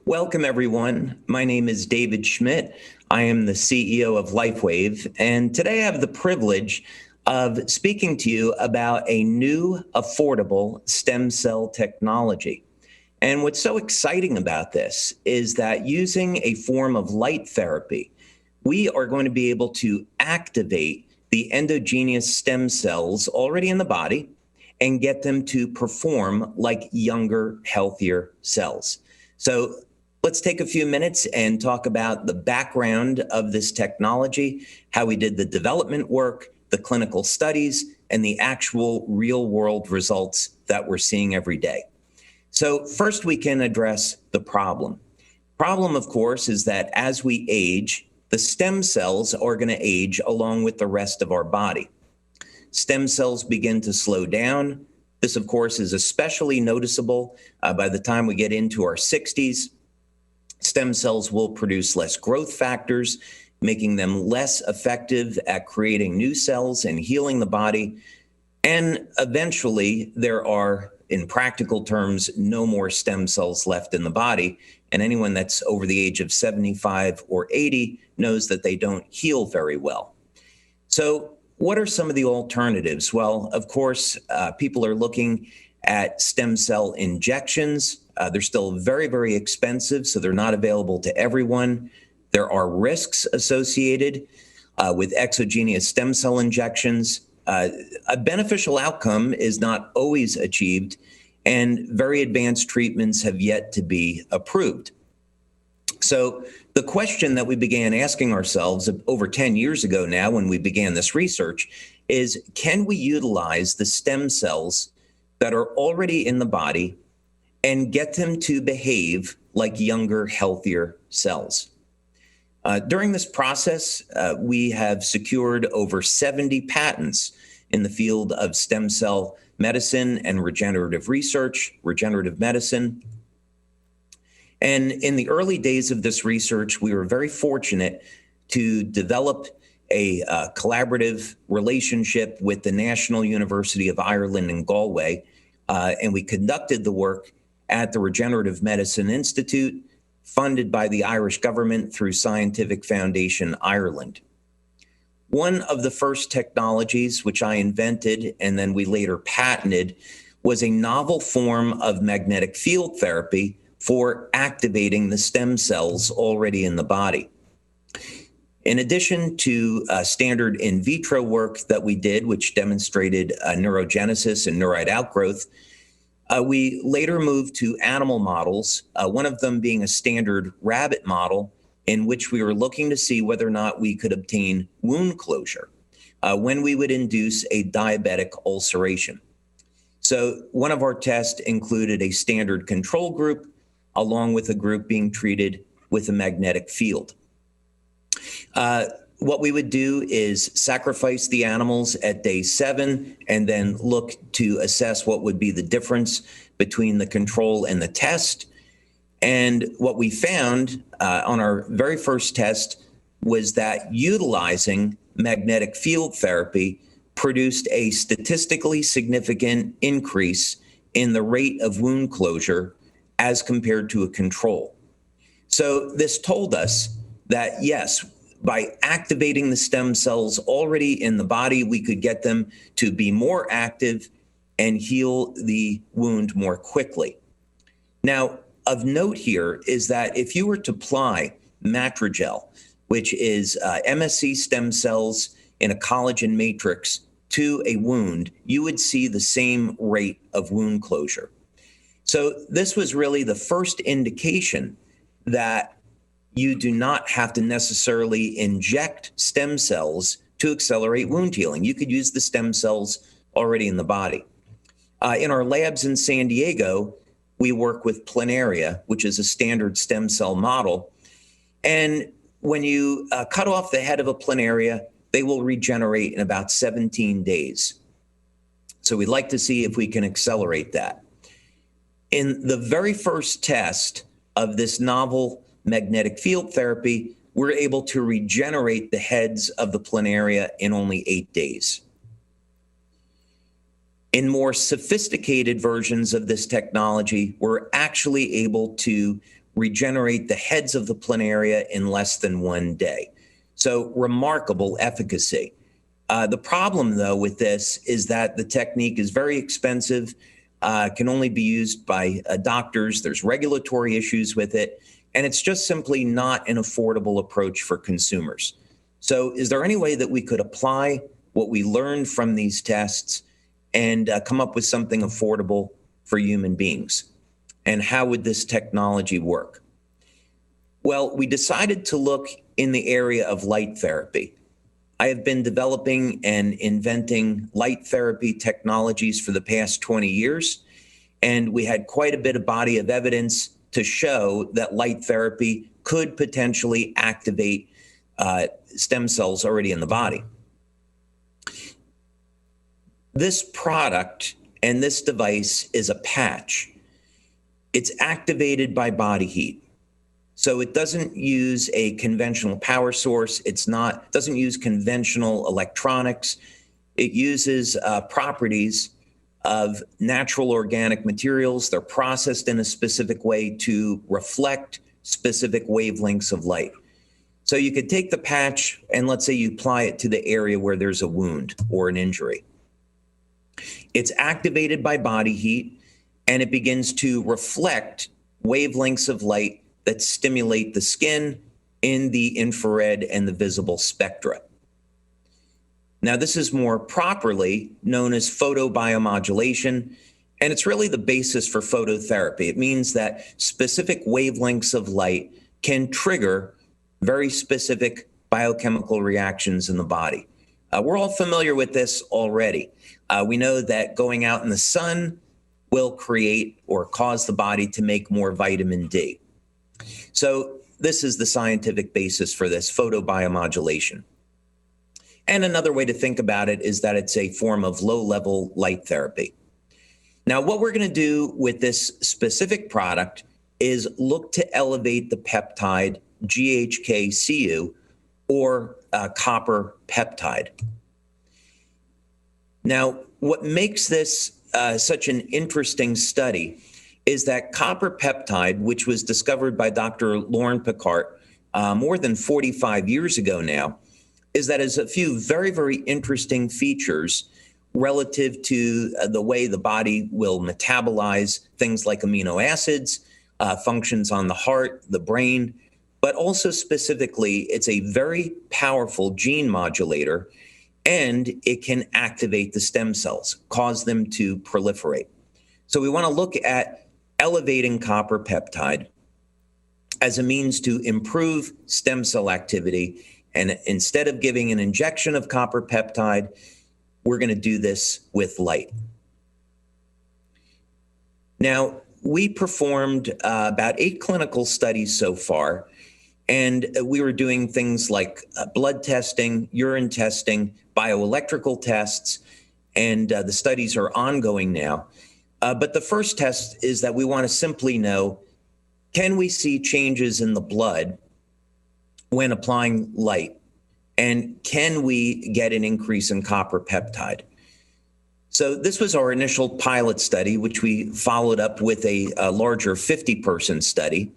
Welcome, everyone. My name is David Schmidt. I am the CEO of LifeWave, and today I have the privilege of speaking to you about a new, affordable stem cell technology. And what's so exciting about this is that using a form of light therapy, we are going to be able to activate the endogenous stem cells already in the body and get them to perform like younger, healthier cells. So let's take a few minutes and talk about the background of this technology, how we did the development work, the clinical studies, and the actual real-world results that we're seeing every day. So first, we can address the problem. Problem, of course, is that as we age, the stem cells are going to age along with the rest of our body. Stem cells begin to slow down. This, of course, is especially noticeable by the time we get into our 60s. Stem cells will produce less growth factors, making them less effective at creating new cells and healing the body. And eventually, there are, in practical terms, no more stem cells left in the body. And anyone that's over the age of 75 or 80 knows that they don't heal very well. So what are some of the alternatives? Well, of course, people are looking at stem cell injections. They're still very, very expensive, so they're not available to everyone. There are risks associated with exogenous stem cell injections. A beneficial outcome is not always achieved, and very advanced treatments have yet to be approved. So the question that we began asking ourselves over 10 years ago now, when we began this research, is can we utilize the stem cells that are already in the body and get them to behave like younger, healthier cells? During this process, we have secured over 70 patents in the field of stem cell medicine and regenerative research, regenerative medicine. And in the early days of this research, we were very fortunate to develop a collaborative relationship with the National University of Ireland in Galway, and we conducted the work at the Regenerative Medicine Institute, funded by the Irish government through Scientific Foundation Ireland. One of the first technologies which I invented and then we later patented was a novel form of magnetic field therapy for activating the stem cells already in the body. In addition to standard in vitro work that we did, which demonstrated neurogenesis and neurite outgrowth, we later moved to animal models, one of them being a standard rabbit model in which we were looking to see whether or not we could obtain wound closure when we would induce a diabetic ulceration. So one of our tests included a standard control group, along with a group being treated with a magnetic field. What we would do is sacrifice the animals at day 7 and then look to assess what would be the difference between the control and the test. And what we found on our very first test was that utilizing magnetic field therapy produced a statistically significant increase in the rate of wound closure as compared to a control. So this told us that, yes, by activating the stem cells already in the body, we could get them to be more active and heal the wound more quickly. Now, of note here is that if you were to apply Matrigel, which is MSC stem cells in a collagen matrix to a wound, you would see the same rate of wound closure. So this was really the first indication that you do not have to necessarily inject stem cells to accelerate wound healing. You could use the stem cells already in the body. In our labs in San Diego, we work with planaria, which is a standard stem cell model. And when you cut off the head of a planaria, they will regenerate in about 17 days. So we'd like to see if we can accelerate that. In the very first test of this novel magnetic field therapy, we're able to regenerate the heads of the planaria in only 8 days. In more sophisticated versions of this technology, we're actually able to regenerate the heads of the planaria in less than 1 day. So remarkable efficacy. The problem, though, with this is that the technique is very expensive, can only be used by doctors. There's regulatory issues with it, and it's just simply not an affordable approach for consumers. So is there any way that we could apply what we learned from these tests and come up with something affordable for human beings? And how would this technology work? Well, we decided to look in the area of light therapy. I have been developing and inventing light therapy technologies for the past 20 years, and we had quite a bit of body of evidence to show that light therapy could potentially activate stem cells already in the body. This product and this device is a patch. It's activated by body heat. So it doesn't use a conventional power source. Doesn't use conventional electronics. It uses properties of natural organic materials. They're processed in a specific way to reflect specific wavelengths of light. So you could take the patch and let's say you apply it to the area where there's a wound or an injury. It's activated by body heat, and it begins to reflect wavelengths of light that stimulate the skin in the infrared and the visible spectra. Now, this is more properly known as photobiomodulation, and it's really the basis for phototherapy. It means that specific wavelengths of light can trigger very specific biochemical reactions in the body. We're all familiar with this already. We know that going out in the sun will create or cause the body to make more vitamin D. So this is the scientific basis for this photobiomodulation. And another way to think about it is that it's a form of low-level light therapy. Now, what we're going to do with this specific product is look to elevate the peptide GHK-Cu, or copper peptide. Now, what makes this such an interesting study is that copper peptide, which was discovered by Dr. Lauren Picard more than 45 years ago now, is that has a few very, very interesting features relative to the way the body will metabolize things like amino acids, functions on the heart, the brain, but also specifically, it's a very powerful gene modulator, and it can activate the stem cells, cause them to proliferate. So we want to look at elevating copper peptide as a means to improve stem cell activity. And instead of giving an injection of copper peptide, we're going to do this with light. Now, we performed about 8 clinical studies so far, and we were doing things like blood testing, urine testing, bioelectrical tests, and the studies are ongoing now. But the first test is that we want to simply know, can we see changes in the blood when applying light? And can we get an increase in copper peptide? So this was our initial pilot study, which we followed up with a larger 50-person study.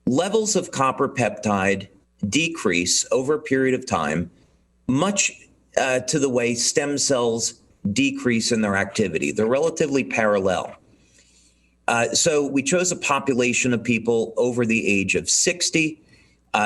Levels of copper peptide decrease over a period of time, much to the way stem cells decrease in their activity. They're relatively parallel. So we chose a population of people over the age of 60.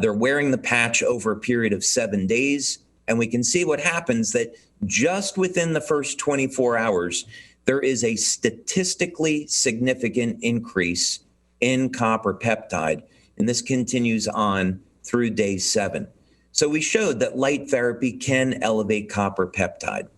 They're wearing the patch over a period of 7 days. And we can see what happens, that just within the first 24 hours, there is a statistically significant increase in copper peptide. And this continues on through day 7. So we showed that light therapy can elevate copper peptide.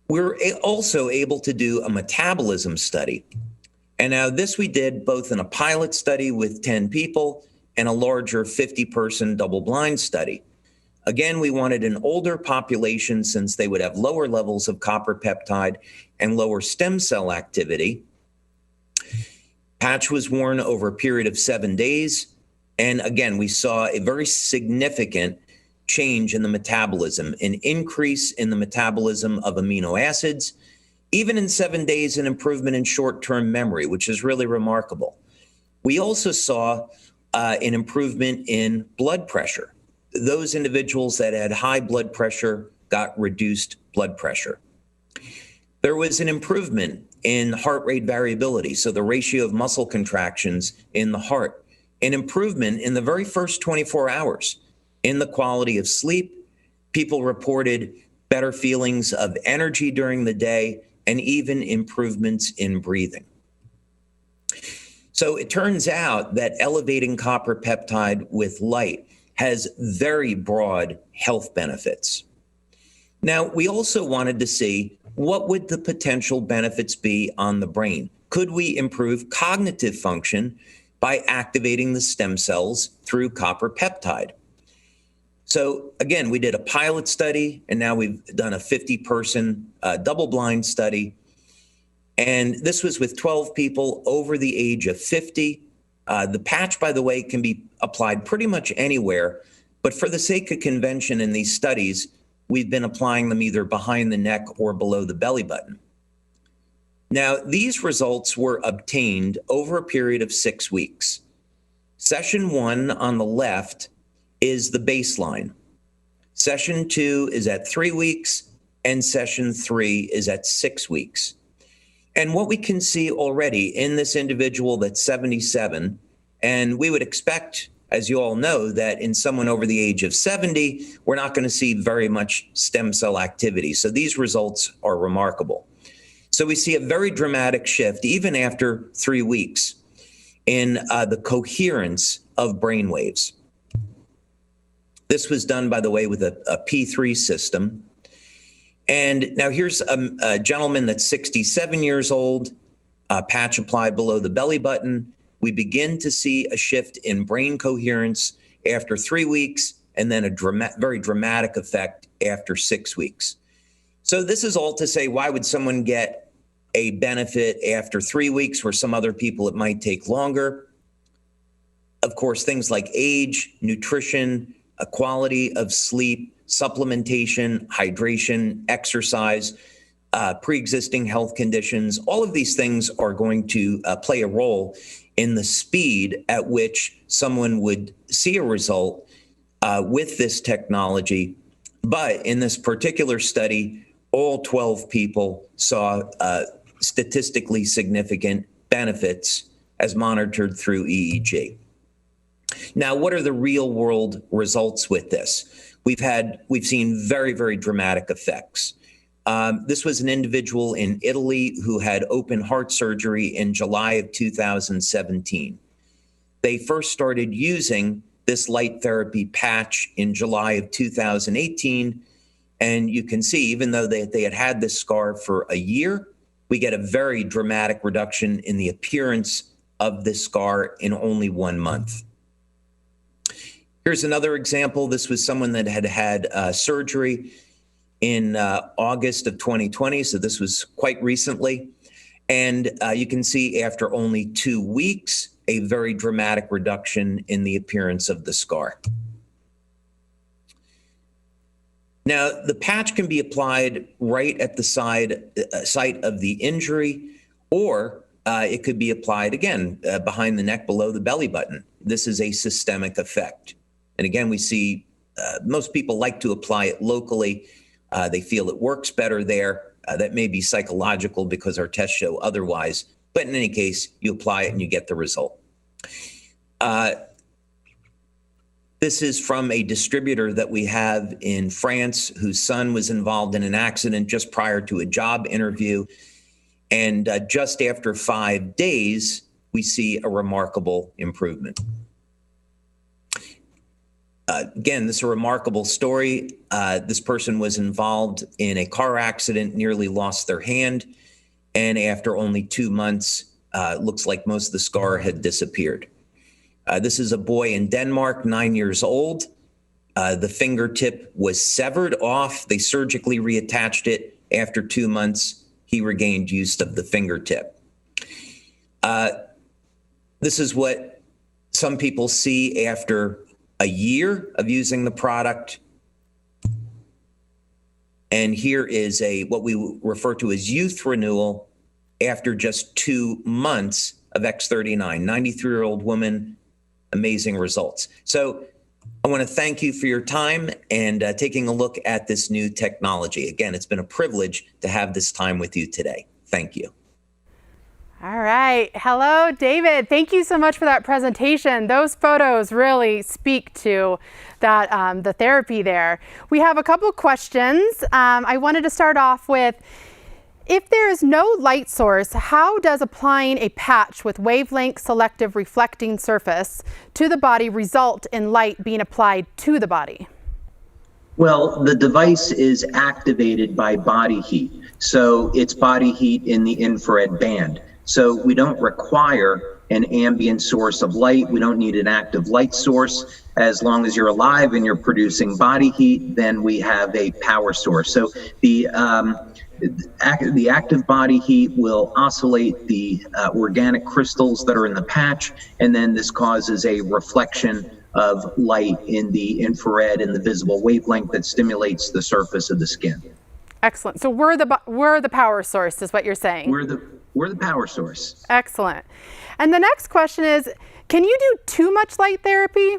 We're also able to do a metabolism study. And now this we did both in a pilot study with 10 people and a larger 50-person double-blind study. Again, we wanted an older population since they would have lower levels of copper peptide and lower stem cell activity. Patch was worn over a period of 7 days. And again, we saw a very significant change in the metabolism, an increase in the metabolism of amino acids, even in 7 days, an improvement in short-term memory, which is really remarkable. We also saw an improvement in blood pressure. Those individuals that had high blood pressure got reduced blood pressure. There was an improvement in heart rate variability, so the ratio of muscle contractions in the heart, an improvement in the very first 24 hours in the quality of sleep. People reported better feelings of energy during the day and even improvements in breathing. So it turns out that elevating copper peptide with light has very broad health benefits. Now, we also wanted to see what would the potential benefits be on the brain. Could we improve cognitive function by activating the stem cells through copper peptide? So again, we did a pilot study, and now we've done a 50-person double-blind study. And this was with 12 people over the age of 50. The patch, by the way, can be applied pretty much anywhere, but for the sake of convention in these studies, we've been applying them either behind the neck or below the belly button. Now, these results were obtained over a period of 6 weeks. Session 1 on the left is the baseline. Session 2 is at 3 weeks, and session 3 is at 6 weeks. And what we can see already in this individual that's 77, and we would expect, as you all know, that in someone over the age of 70, we're not going to see very much stem cell activity. So these results are remarkable. So we see a very dramatic shift, even after 3 weeks, in the coherence of brain waves. This was done, by the way, with a P3 system. And now here's a gentleman that's 67 years old, patch applied below the belly button. We begin to see a shift in brain coherence after 3 weeks, and then a very dramatic effect after 6 weeks. So this is all to say, why would someone get a benefit after 3 weeks where some other people it might take longer? Of course, things like age, nutrition, a quality of sleep, supplementation, hydration, exercise, pre-existing health conditions, all of these things are going to play a role in the speed at which someone would see a result with this technology. But in this particular study, all 12 people saw statistically significant benefits as monitored through EEG. Now, what are the real world results with this? We've seen very, very dramatic effects. This was an individual in Italy who had open heart surgery in July of 2017. They first started using this light therapy patch in July of 2018. And you can see, even though they had had this scar for a year, we get a very dramatic reduction in the appearance of this scar in only 1 month. Here's another example. This was someone that had had surgery in August of 2020, so this was quite recently. And you can see after only 2 weeks, a very dramatic reduction in the appearance of the scar. Now, the patch can be applied right at the site of the injury, or it could be applied, again, behind the neck, below the belly button. This is a systemic effect. And again, we see most people like to apply it locally. They feel it works better there. That may be psychological because our tests show otherwise. But in any case, you apply it and you get the result. This is from a distributor that we have in France whose son was involved in an accident just prior to a job interview. And just after 5 days, we see a remarkable improvement. Again, this is a remarkable story. This person was involved in a car accident, nearly lost their hand, and after only 2 months, looks like most of the scar had disappeared. This is a boy in Denmark, 9 years old. The fingertip was severed off. They surgically reattached it. After 2 months, he regained use of the fingertip. This is what some people see after a year of using the product. And here is what we refer to as youth renewal after just 2 months of X39, 93-year-old woman, amazing results. So I want to thank you for your time and taking a look at this new technology. Again, it's been a privilege to have this time with you today. Thank you. All right. Hello, David. Thank you so much for that presentation. Those photos really speak to that the therapy there. We have a couple questions. I wanted to start off with, if there is no light source, how does applying a patch with wavelength selective reflecting surface to the body result in light being applied to the body? Well, the device is activated by body heat. So it's body heat in the infrared band. So we don't require an ambient source of light. We don't need an active light source. As long as you're alive and you're producing body heat, then we have a power source. So the active body heat will oscillate the organic crystals that are in the patch, and then this causes a reflection of light in the infrared and the visible wavelength that stimulates the surface of the skin. Excellent. So we're the power source, is what you're saying. We're the power source. Excellent. And the next question is, can you do too much light therapy?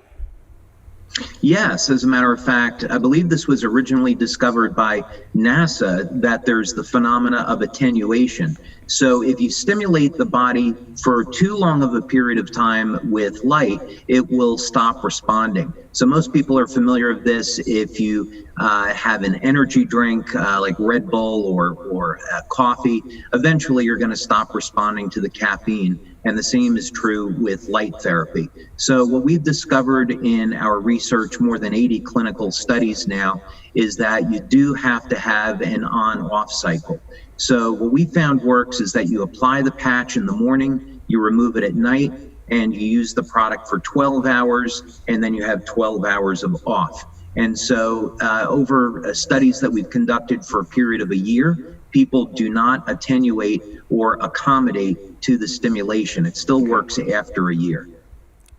Yes, as a matter of fact, I believe this was originally discovered by NASA, that there's the phenomena of attenuation. So if you stimulate the body for too long of a period of time with light, it will stop responding. So most people are familiar with this. If you have an energy drink like Red Bull or coffee, eventually you're going to stop responding to the caffeine. And the same is true with light therapy. So what we've discovered in our research, more than 80 clinical studies now, is that you do have to have an on-off cycle. So what we found works is that you apply the patch in the morning, you remove it at night, and you use the product for 12 hours, and then you have 12 hours of off. And so over studies that we've conducted for a period of a year, people do not attenuate or accommodate to the stimulation. It still works after a year.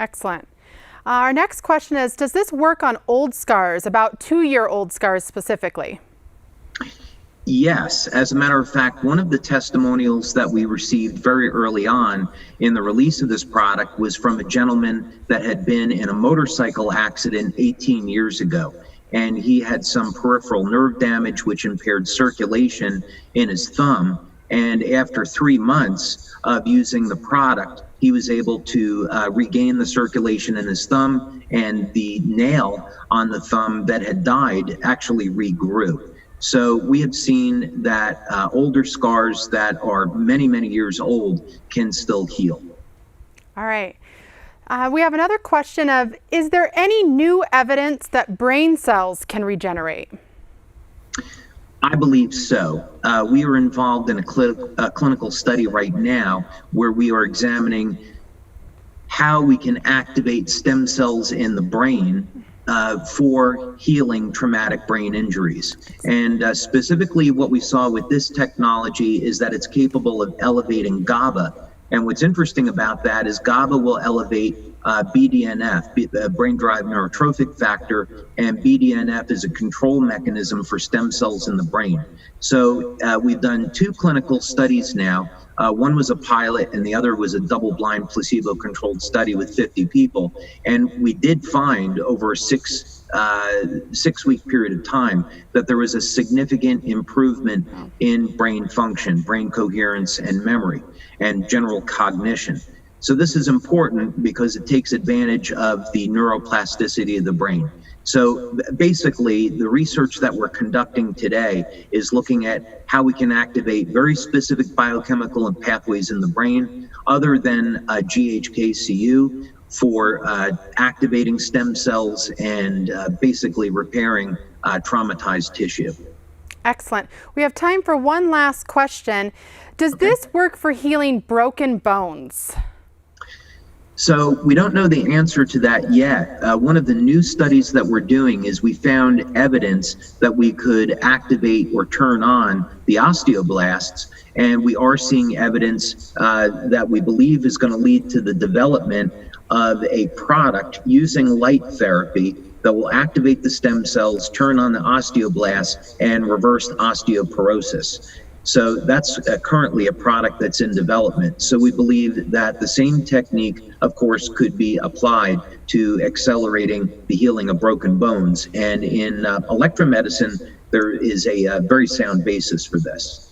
Excellent. Our next question is, does this work on old scars, about 2-year-old scars specifically? Yes. As a matter of fact, one of the testimonials that we received very early on in the release of this product was from a gentleman that had been in a motorcycle accident 18 years ago. And he had some peripheral nerve damage, which impaired circulation in his thumb. And after 3 months of using the product, he was able to regain the circulation in his thumb, and the nail on the thumb that had died actually regrew. So we have seen that older scars that are many, many years old can still heal. All right. We have another question of, is there any new evidence that brain cells can regenerate? I believe so. We are involved in a clinical study right now where we are examining how we can activate stem cells in the brain for healing traumatic brain injuries. And specifically what we saw with this technology is that it's capable of elevating GABA. And what's interesting about that is GABA will elevate BDNF, brain-derived neurotrophic factor, and BDNF is a control mechanism for stem cells in the brain. So we've done 2 clinical studies now. One was a pilot and the other was a double-blind placebo-controlled study with 50 people. And we did find over a six-week period of time that there was a significant improvement in brain function, brain coherence and memory, and general cognition. So this is important because it takes advantage of the neuroplasticity of the brain. So basically, the research that we're conducting today is looking at how we can activate very specific biochemical and pathways in the brain, other than GHKCU, for activating stem cells and basically repairing traumatized tissue. Excellent. We have time for one last question. Does this work for healing broken bones? So we don't know the answer to that yet. One of the new studies that we're doing is we found evidence that we could activate or turn on the osteoblasts, and we are seeing evidence that we believe is going to lead to the development of a product using light therapy that will activate the stem cells, turn on the osteoblasts, and reverse osteoporosis. So that's currently a product that's in development. So we believe that the same technique, of course, could be applied to accelerating the healing of broken bones. And in electromedicine, there is a very sound basis for this.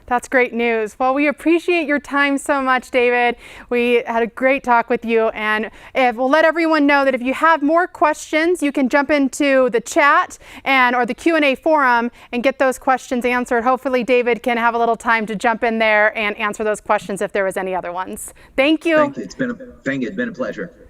That's great news. Well, we appreciate your time so much, David. We had a great talk with you, and we'll let everyone know that if you have more questions, you can jump into the chat or the Q&A forum and get those questions answered. Hopefully, David can have a little time to jump in there and answer those questions if there was any other ones. Thank you. Thank you. It's been a pleasure.